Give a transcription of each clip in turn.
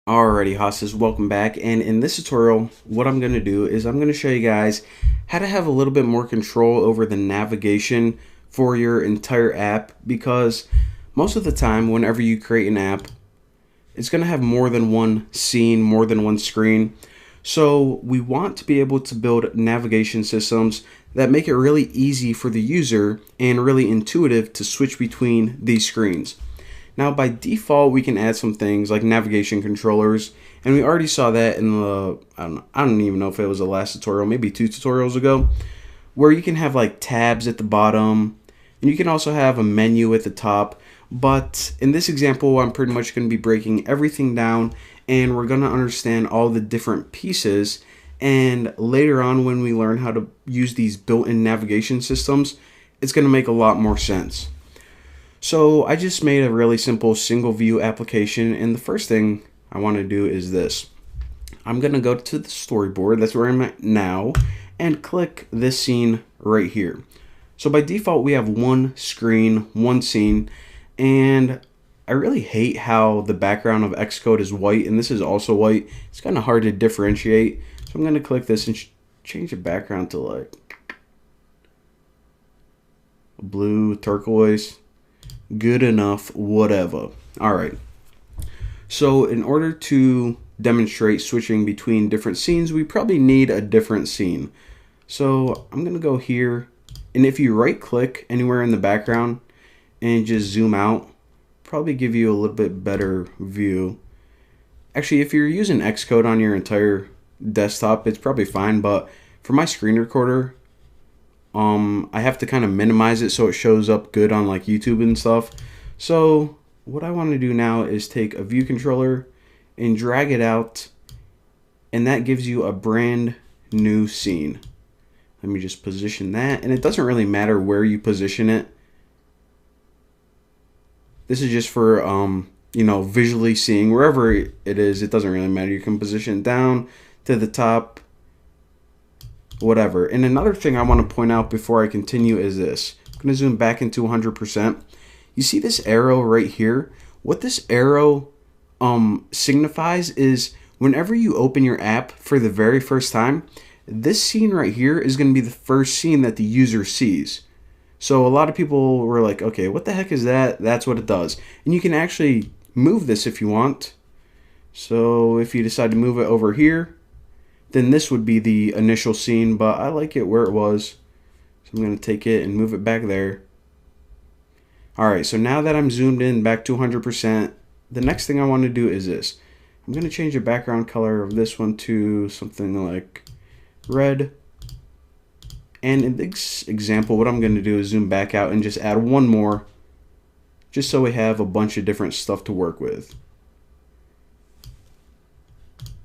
Alrighty, hosses, welcome back. And in this tutorial, what I'm going to do is I'm going to show you guys how to have a little bit more control over the navigation for your entire app, because most of the time, whenever you create an app, it's going to have more than one scene, more than one screen. So we want to be able to build navigation systems that make it really easy for the user and really intuitive to switch between these screens. Now, by default, we can add some things like navigation controllers, and we already saw that in the, I don't even know if it was the last tutorial, maybe 2 tutorials ago, where you can have like tabs at the bottom, and you can also have a menu at the top. But in this example, I'm pretty much going to be breaking everything down, and we're going to understand all the different pieces. And later on, when we learn how to use these built-in navigation systems, it's going to make a lot more sense. So I just made a really simple single view application, and the first thing I want to do is this. I'm going to go to the storyboard, that's where I'm at now, and click this scene right here. So by default we have one screen, one scene, and I really hate how the background of Xcode is white and this is also white. It's kind of hard to differentiate. So I'm going to click this and change the background to like blue, turquoise. Good enough, whatever. Alright, so in order to demonstrate switching between different scenes, we probably need a different scene. So I'm gonna go here, and if you right click anywhere in the background and just zoom out, probably give you a little bit better view. Actually, if you're using Xcode on your entire desktop, it's probably fine, but for my screen recorder, I have to kind of minimize it so it shows up good on like YouTube and stuff. So what I want to do now is take a view controller and drag it out, and that gives you a brand new scene. Let me just position that, and it doesn't really matter where you position it. This is just for you know, visually seeing wherever it is. It doesn't really matter. You can position it down to the top, whatever. And another thing I want to point out before I continue is this. I'm going to zoom back into 100%. You see this arrow right here? What this arrow signifies is whenever you open your app for the very first time, this scene right here is going to be the first scene that the user sees. So a lot of people were like, okay, what the heck is that? That's what it does. And you can actually move this if you want. So if you decide to move it over here, then this would be the initial scene, but I like it where it was. So I'm going to take it and move it back there. Alright, so now that I'm zoomed in back to 100%, the next thing I want to do is this. I'm going to change the background color of this one to something like red. And in this example, what I'm going to do is zoom back out and just add one more, just so we have a bunch of different stuff to work with.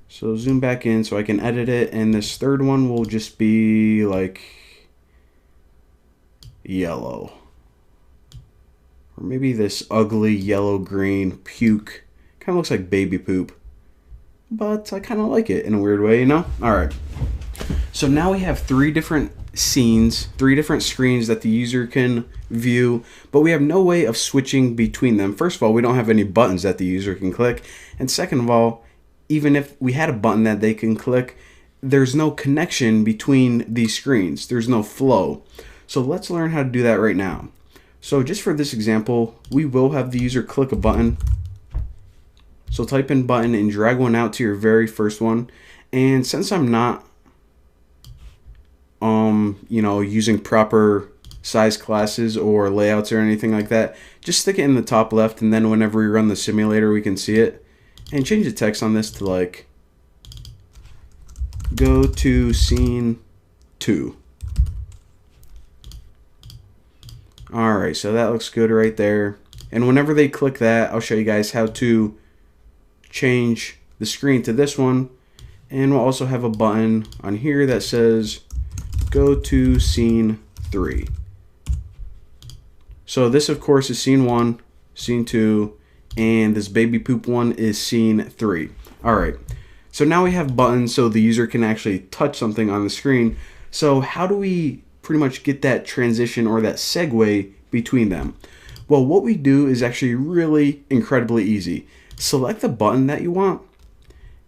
So zoom back in so I can edit it, and this third one will just be like yellow. Or maybe this ugly yellow-green puke. Kind of looks like baby poop. But I kind of like it in a weird way, you know? Alright. So now we have 3 different scenes, 3 different screens that the user can view, but we have no way of switching between them. First of all, we don't have any buttons that the user can click. And second of all, even if we had a button that they can click, there's no connection between these screens. There's no flow. So let's learn how to do that right now. So just for this example, we will have the user click a button. So type in button and drag one out to your very first one. And since I'm not you know, using proper size classes or layouts or anything like that, just stick it in the top left, and then whenever we run the simulator we can see it. And change the text on this to like, go to scene 2. Alright, so that looks good right there. And whenever they click that, I'll show you guys how to change the screen to this one. And we'll also have a button on here that says, go to scene 3. So this, of course, is scene 1, scene 2, and this baby poop one is scene 3. Alright, so now we have buttons so the user can actually touch something on the screen. So how do we pretty much get that transition or that segue between them? Well, what we do is actually really incredibly easy. Select the button that you want,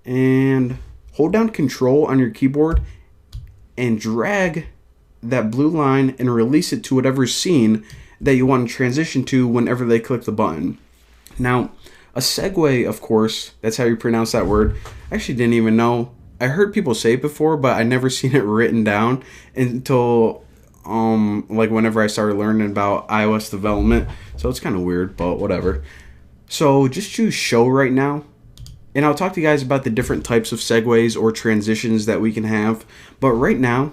and hold down Control on your keyboard and drag that blue line and release it to whatever scene that you want to transition to whenever they click the button. Now, a segue, of course, that's how you pronounce that word. I actually didn't even know. I heard people say it before, but I never seen it written down until like whenever I started learning about iOS development. So it's kind of weird, but whatever. So just choose show right now. And I'll talk to you guys about the different types of segues or transitions that we can have. But right now,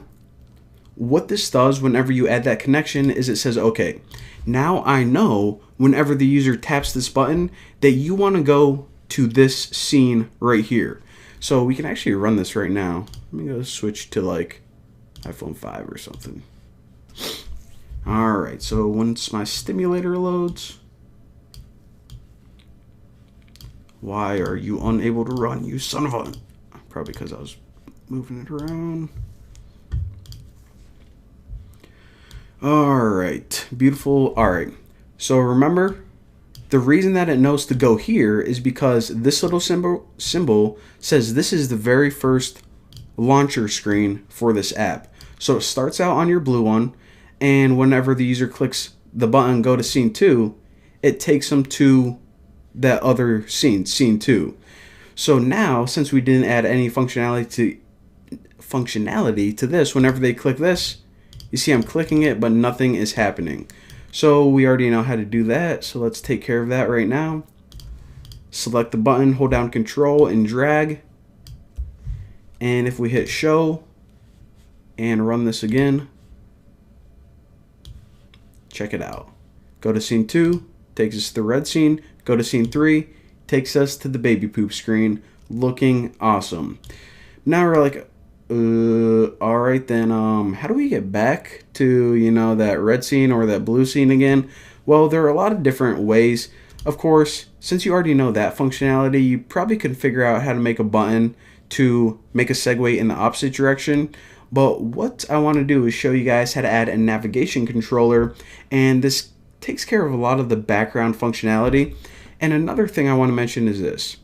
what this does whenever you add that connection is it says, okay, now I know whenever the user taps this button that you want to go to this scene right here. So we can actually run this right now. Let me go switch to like iPhone 5 or something. Alright, so once my stimulator loads. Why are you unable to run, you son of a... Probably because I was moving it around. Alright, beautiful. Alright, so remember, the reason that it knows to go here is because this little symbol says this is the very first launcher screen for this app. So it starts out on your blue one, and whenever the user clicks the button, go to scene 2, it takes them to that other scene, scene 2. So now, since we didn't add any functionality to this, whenever they click this, you see I'm clicking it, but nothing is happening. So we already know how to do that, so let's take care of that right now. Select the button, hold down Control and drag. And if we hit show and run this again, check it out. Go to scene 2, takes us to the red scene. Go to scene 3, takes us to the baby poop screen, looking awesome. Now we're like, alright then, how do we get back to, you know, that red scene or that blue scene again? Well, there are a lot of different ways. Of course, since you already know that functionality, you probably could figure out how to make a button to make a segue in the opposite direction. But what I want to do is show you guys how to add a navigation controller, and this takes care of a lot of the background functionality. And another thing I want to mention is this.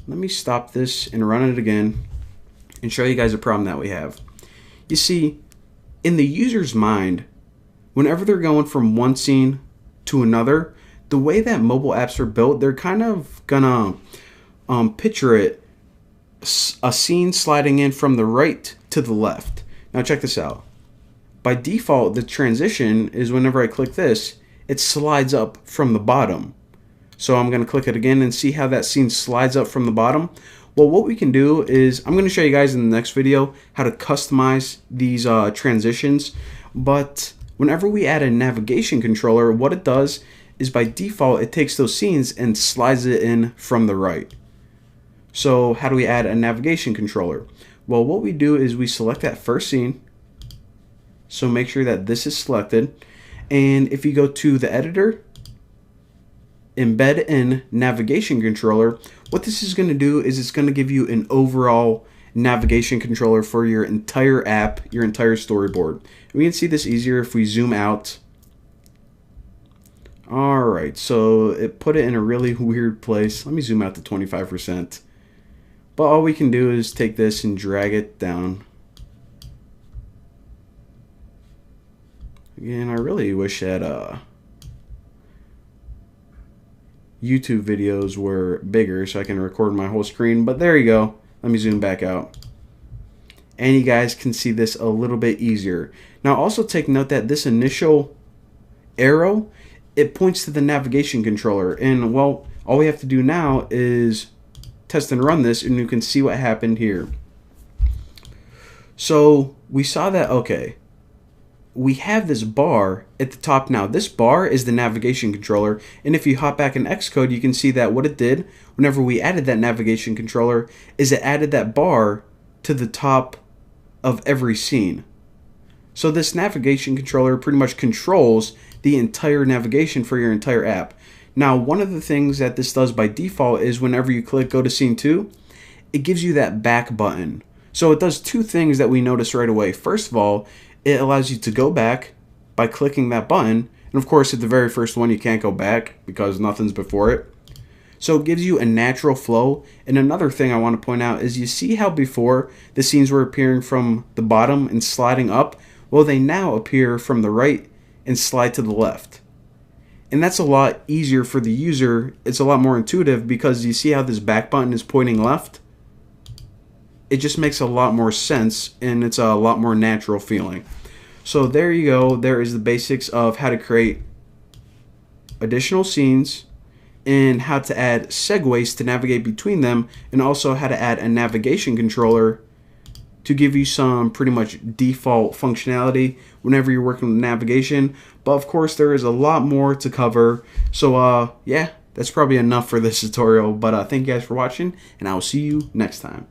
Let me stop this and run it again and show you guys a problem that we have. You see, in the user's mind, whenever they're going from one scene to another, the way that mobile apps are built, they're kind of gonna picture it, a scene sliding in from the right to the left. Now check this out. By default, the transition is whenever I click this, it slides up from the bottom. So I'm going to click it again and see how that scene slides up from the bottom. Well, what we can do is, I'm going to show you guys in the next video how to customize these transitions. But whenever we add a navigation controller, what it does is by default, it takes those scenes and slides it in from the right. So how do we add a navigation controller? Well, what we do is we select that first scene. So make sure that this is selected. And if you go to the editor, embed in navigation controller, what this is going to do is it's going to give you an overall navigation controller for your entire app, your entire storyboard. We can see this easier if we zoom out. Alright, so it put it in a really weird place. Let me zoom out to 25%. But all we can do is take this and drag it down. Again, I really wish that YouTube videos were bigger so I can record my whole screen, but there you go. Let me zoom back out. And you guys can see this a little bit easier. Now also take note that this initial arrow, it points to the navigation controller, and well, all we have to do now is test and run this and you can see what happened here. So we saw that, okay, we have this bar at the top now. This bar is the navigation controller, and if you hop back in Xcode, you can see that what it did whenever we added that navigation controller is it added that bar to the top of every scene. So this navigation controller pretty much controls the entire navigation for your entire app. Now, one of the things that this does by default is whenever you click go to scene 2, it gives you that back button. So it does two things that we notice right away. First of all, it allows you to go back by clicking that button. And of course, at the very first one, you can't go back because nothing's before it. So it gives you a natural flow. And another thing I want to point out is you see how before the scenes were appearing from the bottom and sliding up? Well, they now appear from the right and slide to the left. And that's a lot easier for the user. It's a lot more intuitive because you see how this back button is pointing left? It just makes a lot more sense and it's a lot more natural feeling. So there you go. There is the basics of how to create additional scenes and how to add segues to navigate between them, and also how to add a navigation controller to give you some pretty much default functionality whenever you're working with navigation. But of course there is a lot more to cover. So yeah, that's probably enough for this tutorial. But thank you guys for watching, and I will see you next time.